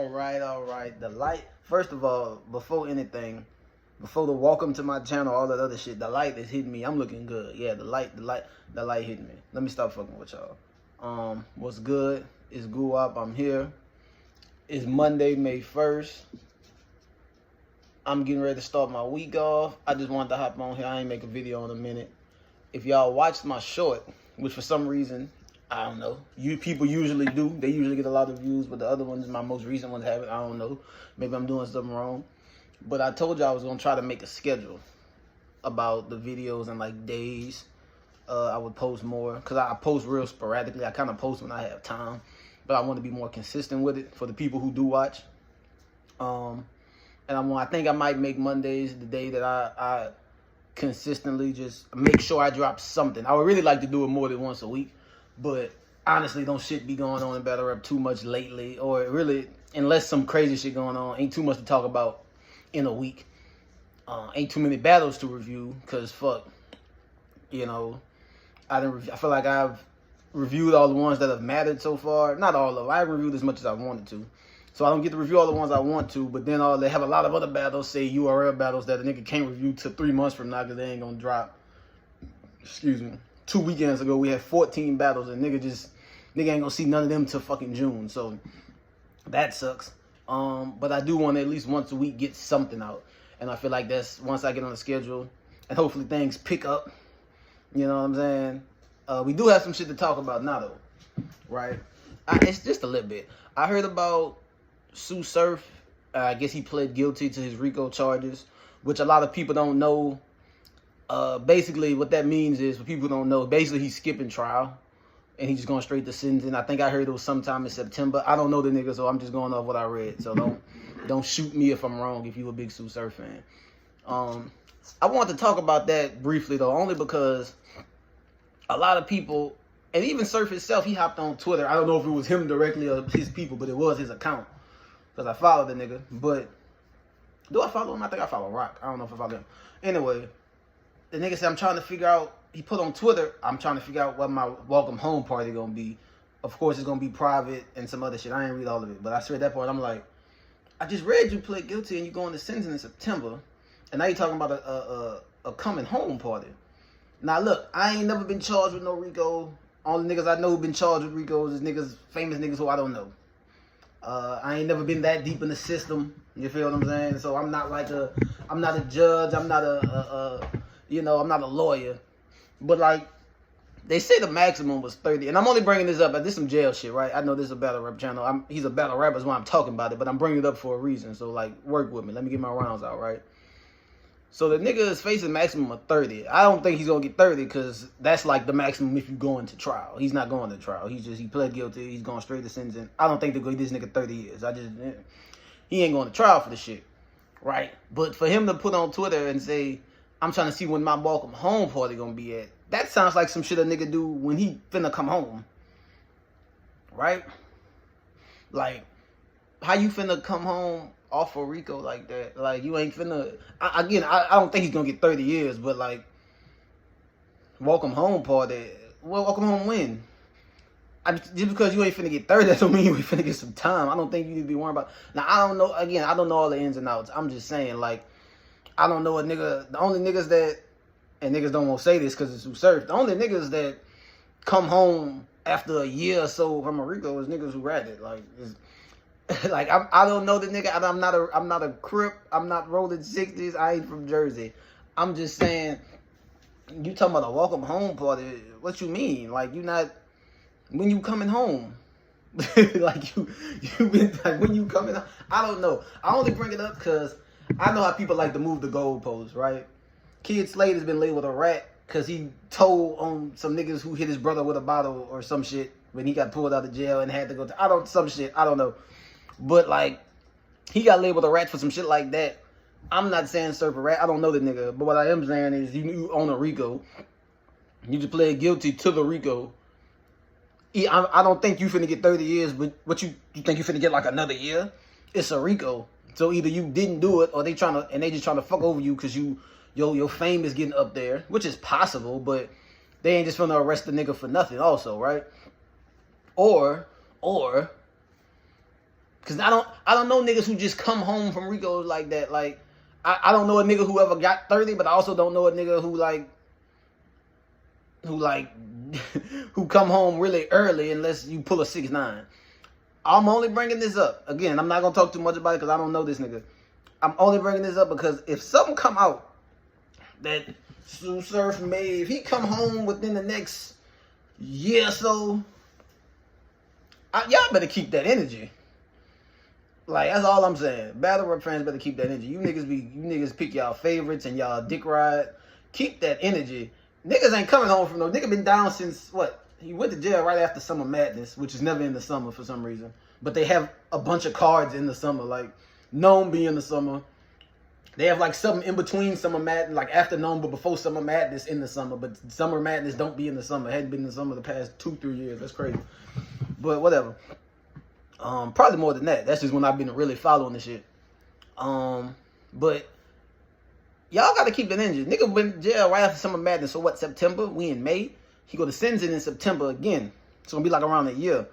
All right. The light, first of all, before anything, before the welcome to my channel, all that other shit, the light is hitting me. I'm looking good. Yeah, the light hitting me. Let me stop fucking with y'all. What's good? It's Guap. I'm here. It's Monday, May 1st. I'm getting ready to start my week off. I just wanted to hop on here. I ain't make a video in a minute. If y'all watched my short, which for some reason, I don't know, you people usually do. They usually get a lot of views, but the other ones, my most recent ones haven't. I don't know. Maybe I'm doing something wrong. But I told you I was going to try to make a schedule about the videos and like days I would post more. Because I post real sporadically. I kind of post when I have time. But I want to be more consistent with it for the people who do watch. And I think I might make Mondays the day that I consistently just make sure I drop something. I would really like to do it more than once a week. But honestly, don't shit be going on in battle rap too much lately. Or really, unless some crazy shit going on, ain't too much to talk about in a week. Ain't too many battles to review. Because fuck, you know, I feel like I've reviewed all the ones that have mattered so far. Not all of them. I haven't reviewed as much as I wanted to. So I don't get to review all the ones I want to, but then they have a lot of other battles, say URL battles, that a nigga can't review till 3 months from now because they ain't gonna drop. Excuse me. 2 weekends ago, we had 14 battles, and nigga ain't gonna see none of them till fucking June. So that sucks. But I do want to at least once a week get something out. And I feel like that's once I get on the schedule, and hopefully things pick up. You know what I'm saying? We do have some shit to talk about now, though. Right? It's just a little bit. I heard about Sue Surf. I guess he pled guilty to his Rico charges, which a lot of people don't know. Basically, what that means is, for people who don't know, basically he's skipping trial, and he's just going straight to sentencing. I think I heard it was sometime in September. I don't know the nigga, so I'm just going off what I read. So don't shoot me if I'm wrong if you're a big Sue Surf fan. I want to talk about that briefly, though, only because a lot of people, and even Surf himself, he hopped on Twitter. I don't know if it was him directly or his people, but it was his account. Because I followed the nigga. But do I follow him? I think I follow Rock. I don't know if I follow him. Anyway, the nigga said, I'm trying to figure out, he put on Twitter, I'm trying to figure out what my welcome home party gonna be. Of course, it's gonna be private and some other shit. I ain't read all of it. But I read that part. I'm like, I just read you pled guilty and you going to sentencing in September. And now you're talking about a coming home party. Now, look, I ain't never been charged with no Rico. All the niggas I know who've been charged with Ricos is niggas, famous niggas who I don't know. I ain't never been that deep in the system. You feel what I'm saying? So I'm not like I'm not a judge. I'm not I'm not a lawyer. But like, they say the maximum was 30. And I'm only bringing this up. This is some jail shit, right? I know this is a battle rap channel. He's a battle rapper is why I'm talking about it. But I'm bringing it up for a reason. So like, work with me. Let me get my rounds out, right? So the nigga is facing maximum of 30. I don't think he's going to get 30 because that's like the maximum if you go into trial. He's not going to trial. He pled guilty. He's going straight to sentencing. I don't think they're going to give this nigga 30 years. He ain't going to trial for the shit. Right? But for him to put on Twitter and say, I'm trying to see when my welcome home party going to be at. That sounds like some shit a nigga do when he finna come home. Right? Like, how you finna come home off of Rico like that? Like, you ain't finna... I don't think he's gonna get 30 years, but like, welcome home party. Well, welcome home when? Just because you ain't finna get 30, that don't mean you ain't finna get some time. I don't think you need to be worried about... Now, I don't know... Again, I don't know all the ins and outs. I'm just saying, like, I don't know a nigga... The only niggas that... And niggas don't want to say this because it's who surf. The only niggas that come home after a year or so from a Rico is niggas who ratted. Like, like I don't know the nigga. I'm not a Crip. I'm not rolling 60s. I ain't from Jersey. I'm just saying, you talking about a welcome home party? What you mean? Like, you not when you coming home? Like you been like when you coming home? I don't know. I only bring it up because I know how people like to move the goalposts, right? Kid Slade has been labeled a rat because he told on some niggas who hit his brother with a bottle or some shit when he got pulled out of jail and had to go to some shit. I don't know. But like, he got labeled a rat for some shit like that. I'm not saying Surf a rat. I don't know the nigga. But what I am saying is you own a Rico. You just pled guilty to the Rico. I don't think you finna get 30 years, but what you think you finna get like another year? It's a Rico. So either you didn't do it or they just trying to fuck over you because your fame is getting up there, which is possible, but they ain't just gonna arrest the nigga for nothing also, right? Or Cause I don't know niggas who just come home from Rico like that. Like, I don't know a nigga who ever got 30, but I also don't know a nigga who who come home really early unless you pull a 6'9". I'm only bringing this up. Again, I'm not going to talk too much about it because I don't know this nigga. I'm only bringing this up because if something come out that Sue Surf made, if he come home within the next year or so, y'all better keep that energy. Like, that's all I'm saying. Battle rap fans better keep that energy. You niggas pick y'all favorites and y'all dick ride. Keep that energy. Niggas ain't coming home from no. Nigga been down since what? He went to jail right after Summer Madness, which is never in the summer for some reason. But they have a bunch of cards in the summer, like Gnome be in the summer. They have like something in between Summer Madness, like after Gnome, but before Summer Madness in the summer. But Summer Madness don't be in the summer. It hadn't been in the summer the past 2-3 years. That's crazy. But whatever. Probably more than that. That's just when I've been really following the shit. But y'all gotta keep that energy. Nigga went to jail right after Summer Madness. So what, September? We in May. He go to sentencing in September again. It's gonna be like around a year.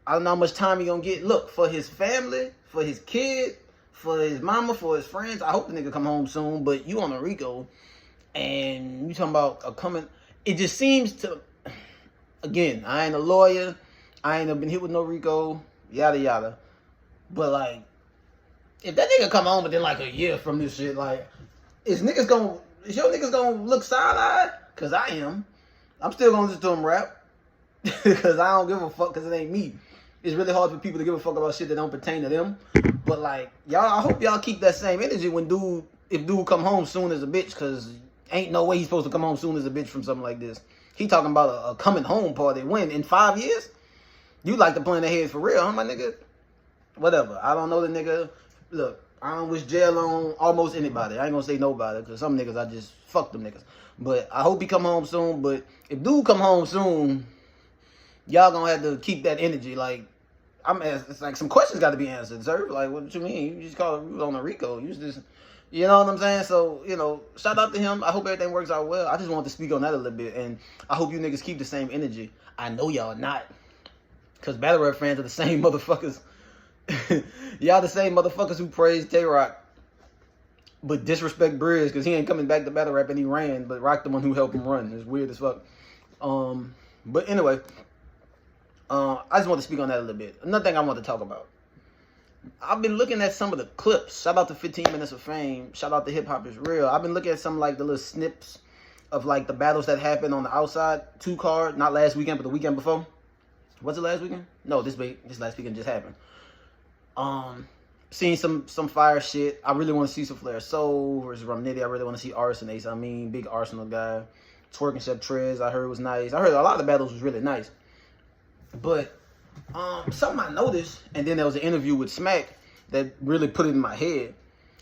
I don't know how much time he gonna get. Look, for his family, for his kid, for his mama, for his friends. I hope the nigga come home soon. But you on a Rico, and you talking about a coming. It just seems to. Again, I ain't a lawyer. I ain't been hit with no Rico. Yada yada. But like, if that nigga come home within like a year from this shit, like, is your niggas gonna look side-eyed? Cause I am. I'm still gonna listen to him rap. Cause I don't give a fuck, cause it ain't me. It's really hard for people to give a fuck about shit that don't pertain to them. But like, y'all, I hope y'all keep that same energy when if dude come home soon as a bitch, cause ain't no way he's supposed to come home soon as a bitch from something like this. He talking about a coming home party. When? In 5 years? You like to plan ahead for real, huh, my nigga? Whatever. I don't know the nigga. Look, I don't wish jail on almost anybody. I ain't gonna say nobody, because some niggas, I just fuck them niggas. But I hope he come home soon. But if dude come home soon, y'all gonna have to keep that energy. Like, it's like some questions got to be answered, sir. Like, what you mean? You just call it on a Rico. You just, you know what I'm saying? So, you know, shout out to him. I hope everything works out well. I just wanted to speak on that a little bit. And I hope you niggas keep the same energy. I know y'all not. Because battle rap fans are the same motherfuckers. Y'all the same motherfuckers who praise Tay-Rock, but disrespect Briz because he ain't coming back to battle rap and he ran, but Rock the one who helped him run. It's weird as fuck. But anyway, I just want to speak on that a little bit. Another thing I want to talk about. I've been looking at some of the clips. Shout out to 15 Minutes of Fame. Shout out to Hip Hop Is Real. I've been looking at some like the little snips of like the battles that happened on the outside 2 card, not last weekend, but the weekend before. Was it last weekend? No, this last weekend just happened. Seeing some fire shit. I really want to see some Flair Soul versus Romnitty. I really want to see Arson Ace. I mean, big Arsenal guy. Twerking Chef Trez, I heard was nice. I heard a lot of the battles was really nice. But something I noticed, and then there was an interview with Smack that really put it in my head.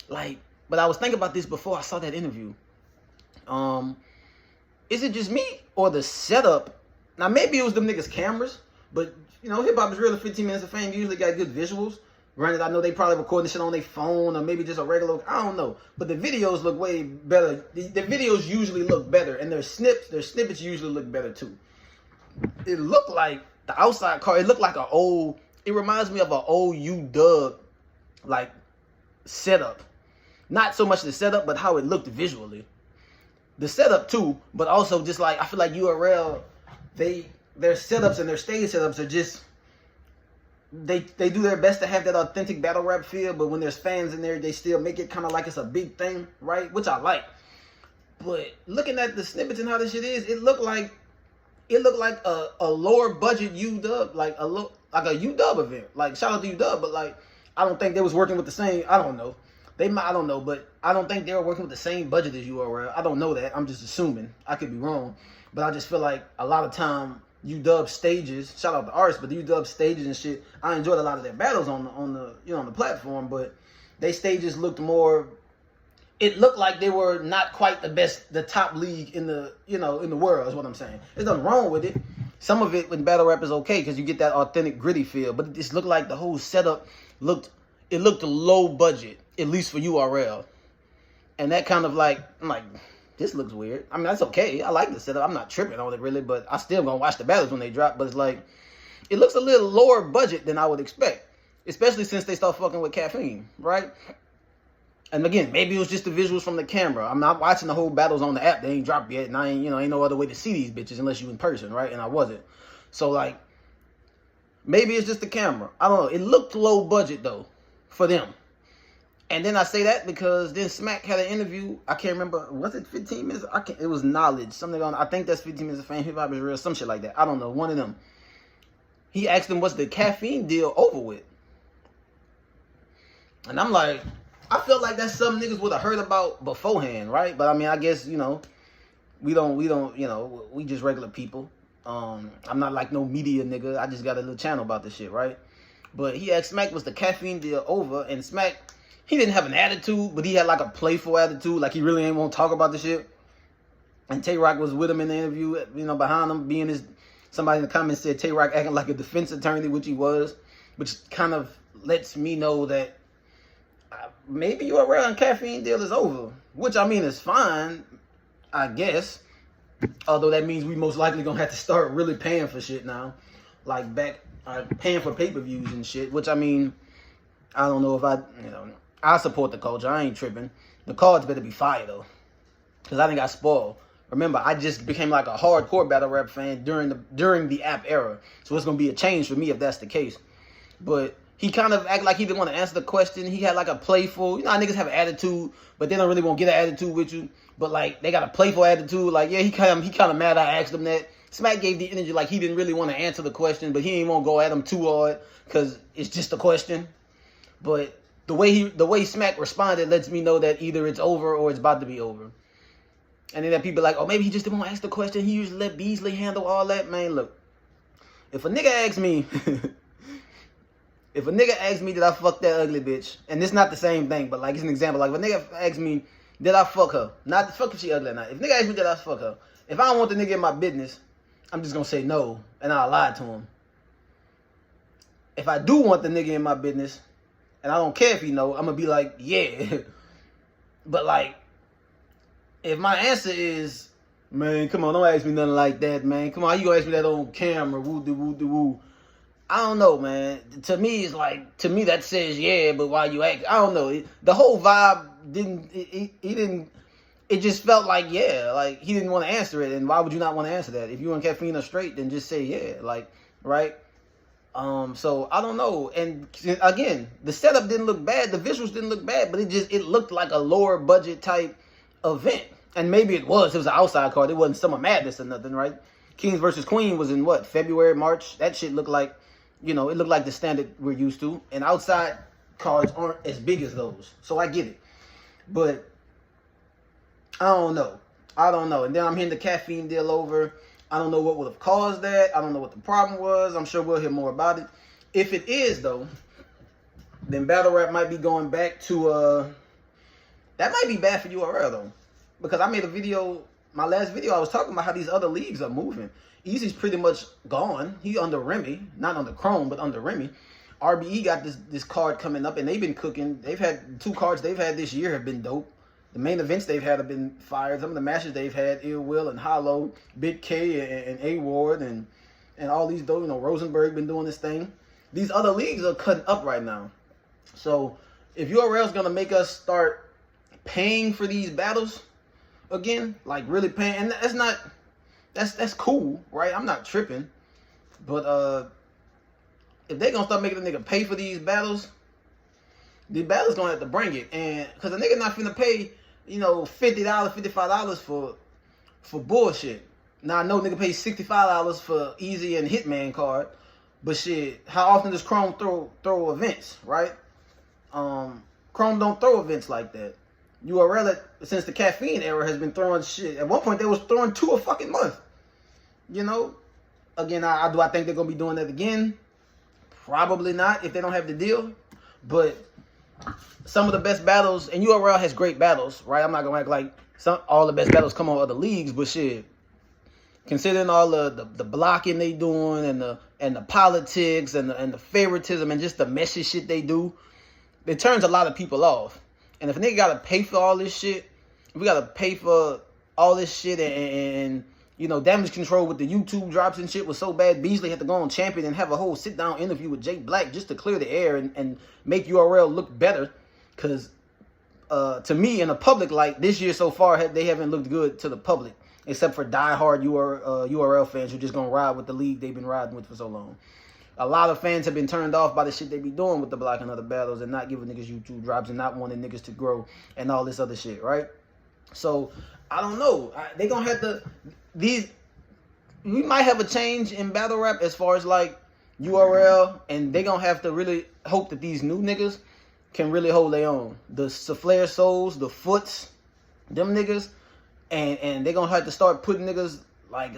Like, but I was thinking about this before I saw that interview. Is it just me or the setup? Now maybe it was them niggas' cameras. But, you know, Hip Hop Is Real, 15 Minutes of Fame usually got good visuals. Granted, I know they probably recording shit on their phone or maybe just a regular, I don't know. But the videos look way better. The videos usually look better. And their snippets usually look better too. It looked like the outside car, it looked like it reminds me of an old UW, like, setup. Not so much the setup, but how it looked visually. The setup too, but also just like, I feel like URL, their setups and their stage setups are just, they do their best to have that authentic battle rap feel, but when there's fans in there, they still make it kind of like it's a big thing, right? Which I like. But looking at the snippets and how this shit is, it looked like a lower budget UW, like a UW event. Like, shout out to UW, but like, I don't think they was working with the same, I don't know. I don't know, but I don't think they were working with the same budget as URL. I don't know that. I'm just assuming. I could be wrong. But I just feel like a lot of time UW stages, shout out to artists, but the UW stages and shit, I enjoyed a lot of their battles on the platform, but they stages looked more, it looked like they were not quite the top league in the world, is what I'm saying. There's nothing wrong with it. Some of it with battle rap is okay because you get that authentic gritty feel, but it just looked like the whole setup looked low budget, at least for URL. And that kind of like, I'm like, this looks weird. I mean, that's okay. I like the setup. I'm not tripping on it really, but I still gonna watch the battles when they drop. But it's like, it looks a little lower budget than I would expect. especially since they start fucking with caffeine, right? And again, maybe it was just the visuals from the camera. I'm not watching the whole battles on the app. They ain't dropped yet, and I ain't, ain't no other way to see these bitches unless you in person, right? And I wasn't. So like, maybe it's just the camera. I don't know. It looked low budget though, for them. And then I say that because then Smack had an interview. I can't remember. Was it 15 minutes? It was Knowledge. Something on. I think that's 15 minutes of fame. Hip hop is real. Some shit like that. I don't know. One of them. He asked him, "What's the caffeine deal over with?" And I'm like, I feel like that's something niggas would have heard about beforehand, right? But I mean, I guess we don't, we just regular people. I'm not like no media nigga. I just got a little channel about this shit, right? But he asked Smack, "Was the caffeine deal over?" And Smack, he didn't have an attitude, but he had like a playful attitude, like he really ain't want to talk about the shit. And Tay Rock was with him in the interview, behind him, being his. Somebody in the comments said Tay Rock acting like a defense attorney, which he was, which kind of lets me know that maybe your around caffeine deal is over, which I mean is fine, I guess. Although that means we most likely gonna have to start really paying for shit now, like paying for pay-per-views and shit. Which I mean, I don't know if I support the culture. I ain't tripping. The cards better be fire though, because I think I spoiled. Remember, I just became like a hardcore battle rap fan during the app era, so it's gonna be a change for me if that's the case. But he kind of acted like he didn't want to answer the question. He had like a playful, how niggas have an attitude, but they don't really want to get an attitude with you. But like they got a playful attitude. Like he kind of mad I asked him that. Smack gave the energy like he didn't really want to answer the question, but he ain't want to go at him too hard because it's just a question. But the way Smack responded lets me know that either it's over or it's about to be over. And then that people like, oh, maybe he just didn't want to ask the question. He usually let Beasley handle all that. Man, look, if a nigga asks me, did I fuck that ugly bitch? And it's not the same thing, but like it's an example. Like if a nigga asks me, did I fuck her? Not fuck if she ugly or not. If nigga asks me, did I fuck her? If I don't want the nigga in my business, I'm just gonna say no, and I'll lie to him. If I do want the nigga in my business, and I don't care if he know, I'm gonna be like, yeah. But like, if my answer is, man, come on, don't ask me nothing like that, man. Come on, how you gonna ask me that on camera? Woo-de-woo-de-woo. I don't know, man. To me, that says yeah, but why you ask? I don't know. The whole vibe it just felt like, yeah, like he didn't want to answer it. And why would you not want to answer that? If you and Caffeine are straight, then just say yeah, like, right? So I don't know. And again, the setup didn't look bad. The visuals didn't look bad, but it looked like a lower budget type event. And maybe it was an outside card. It wasn't Summer Madness or nothing, right? Kings versus Queen was in what, February, March? That shit looked like, it looked like the standard we're used to. And outside cards aren't as big as those. So I get it. But I don't know. And then I'm hearing the caffeine deal over. I don't know what would have caused that. I don't know what the problem was. I'm sure we'll hear more about it. If it is, though, then battle rap might be going back to, that might be bad for URL, though. Because I made a video, my last video, I was talking about how these other leagues are moving. Easy's pretty much gone. He under Remy. Not under Chrome, but under Remy. RBE got this card coming up, and they've been cooking. They've had 2 cards they've had this year have been dope. The main events they've had have been fired. Some of the matches they've had, Ill Will and Hollow, Big K and A-Ward, and all these, though, Rosenberg been doing this thing. These other leagues are cutting up right now. So if URL's going to make us start paying for these battles again, like really paying, and that's cool, right? I'm not tripping. But if they going to start making a nigga pay for these battles, the battle's going to have to bring it. And because a nigga not finna pay, $50, $55 for bullshit. Now, I know nigga pays $65 for Easy and Hitman card, but shit, how often does Chrome throw events, right? Chrome don't throw events like that. URL, since the caffeine era, has been throwing shit. At one point, they was throwing 2 a fucking month. Again, do I think they're going to be doing that again? Probably not, if they don't have the deal. But some of the best battles, and URL has great battles, right? I'm not going to act like all the best battles come on other leagues, but shit, considering all the blocking they doing and the politics and the favoritism and just the messy shit they do, it turns a lot of people off. And if a nigga gotta pay for all this shit, if we gotta pay for all this shit and You know, damage control with the YouTube drops and shit was so bad. Beasley had to go on Champion and have a whole sit-down interview with Jake Black just to clear the air and make URL look better. Because to me, in the public, like this year so far, they haven't looked good to the public, except for diehard URL fans who just gonna ride with the league they've been riding with for so long. A lot of fans have been turned off by the shit they be doing with the Black and other battles and not giving niggas YouTube drops and not wanting niggas to grow and all this other shit, right? So I don't know. They gonna have to. We might have a change in battle rap as far as like URL, and they gonna have to really hope that these new niggas can really hold their own. The Flair Souls, the Foots, them niggas, and they gonna have to start putting niggas like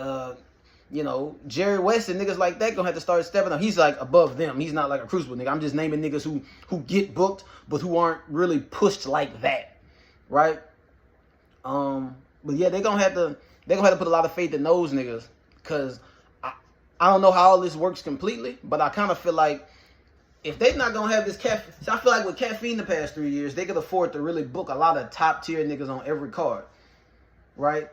you know, Jerry West and niggas like that gonna have to start stepping up. He's like above them. He's not like a Crucible nigga. I'm just naming niggas who get booked but who aren't really pushed like that, right? But yeah, they're gonna have to put a lot of faith in those niggas, because I don't know how all this works completely, but I kind of feel like if they're not gonna have this caffeine, so I feel like with caffeine the past 3 years, they could afford to really book a lot of top tier niggas on every card, right?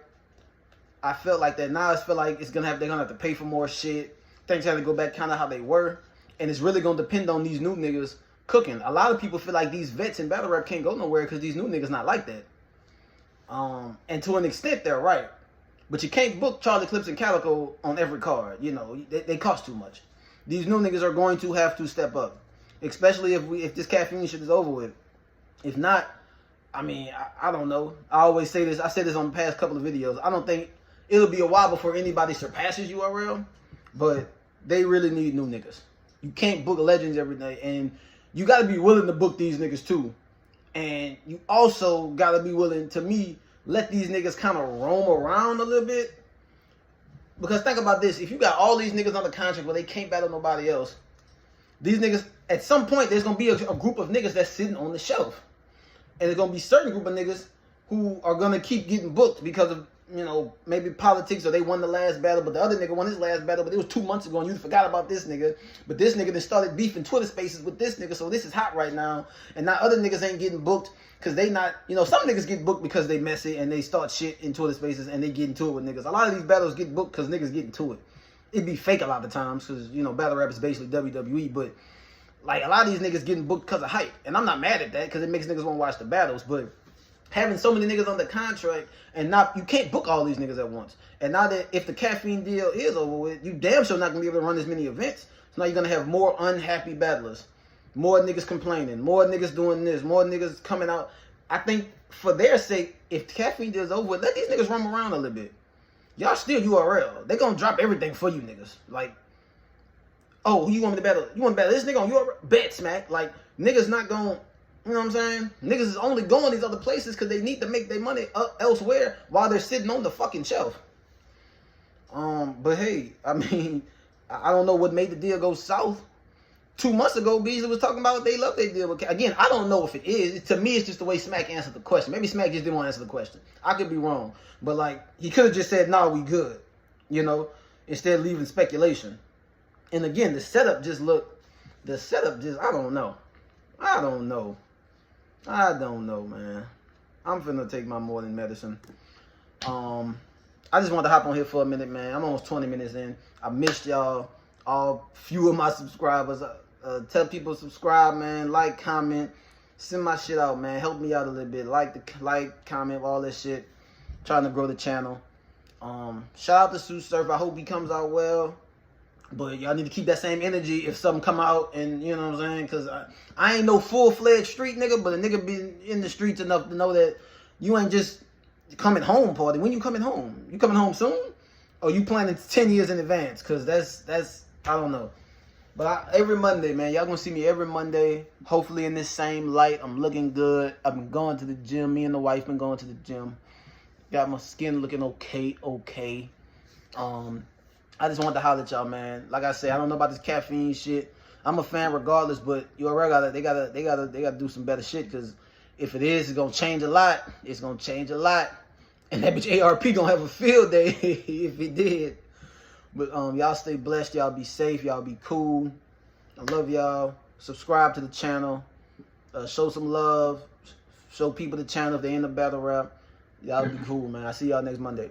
I felt like that. Now I feel like they're gonna have to pay for more shit. Things have to go back kind of how they were, and it's really gonna depend on these new niggas cooking. A lot of people feel like these vets in battle rap can't go nowhere because these new niggas not like that. And to an extent, they're right. But you can't book Charlie Clips and Calico on every card. You know, they cost too much. These new niggas are going to have to step up, especially if this caffeine shit is over with. If not, I mean, I don't know. I always say this. I said this on the past couple of videos. I don't think it'll be a while before anybody surpasses URL, but they really need new niggas. You can't book legends every day, and you got to be willing to book these niggas too. And you also got to be willing, to me, let these niggas kind of roam around a little bit. Because think about this. If you got all these niggas on the contract where they can't battle nobody else, these niggas, at some point, there's going to be a group of niggas that's sitting on the shelf. And there's going to be a certain group of niggas who are going to keep getting booked because of, you know, maybe politics, or they won the last battle, but the other nigga won his last battle, but it was 2 months ago and you forgot about this nigga. But this nigga then started beefing Twitter spaces with this nigga, so this is hot right now. And now other niggas ain't getting booked because they not, you know, some niggas get booked because they messy and they start shit in Twitter spaces and they get into it with niggas. A lot of these battles get booked because niggas get into it. It'd be fake a lot of times because, you know, battle rap is basically WWE, but like a lot of these niggas getting booked because of hype. And I'm not mad at that because it makes niggas want to watch the battles, but having so many niggas on the contract and not, you can't book all these niggas at once. And now that if the caffeine deal is over with, you damn sure not gonna be able to run as many events. So now you're gonna have more unhappy battlers, more niggas complaining, more niggas doing this, more niggas coming out. I think for their sake, if the caffeine deal is over with, let these niggas roam around a little bit. Y'all still URL. They gonna drop everything for you niggas. Like, oh, who you want me to battle? You want to battle this nigga on URL? Bet, smack. Like, niggas not gonna, you know what I'm saying? Niggas is only going these other places because they need to make their money up elsewhere while they're sitting on the fucking shelf. But hey, I mean, I don't know what made the deal go south. 2 months ago, Beasley was talking about they love their deal. But again, I don't know if it is. To me, it's just the way Smack answered the question. Maybe Smack just didn't want to answer the question. I could be wrong. But like, he could have just said, nah, we good. You know, instead of leaving speculation. And again, the setup just, I don't know. I don't know, man. I'm finna take my morning medicine. I just wanted to hop on here for a minute, man. I'm almost 20 minutes in. I missed y'all, all few of my subscribers. Tell people to subscribe, man. Like, comment, send my shit out, man. Help me out a little bit. Like, comment, all that shit. Trying to grow the channel. Shout out to Sue Surf. I hope he comes out well. But y'all need to keep that same energy if something come out, and you know what I'm saying? Because I ain't no full-fledged street nigga, but a nigga been in the streets enough to know that you ain't just coming home party. When you coming home? You coming home soon? Or you planning 10 years in advance? Because that's I don't know. But every Monday, man, y'all gonna see me every Monday. Hopefully in this same light. I'm looking good. I've been going to the gym. Me and the wife been going to the gym. Got my skin looking okay. I just wanted to holler at y'all, man. Like I said, I don't know about this caffeine shit. I'm a fan regardless, but they gotta do some better shit, because if it is, it's gonna change a lot. It's gonna change a lot. And that bitch ARP gonna have a field day if it did. But y'all stay blessed, y'all be safe, y'all be cool. I love y'all. Subscribe to the channel. Show some love. Show people the channel if they in the battle rap. Y'all be cool, man. I see y'all next Monday.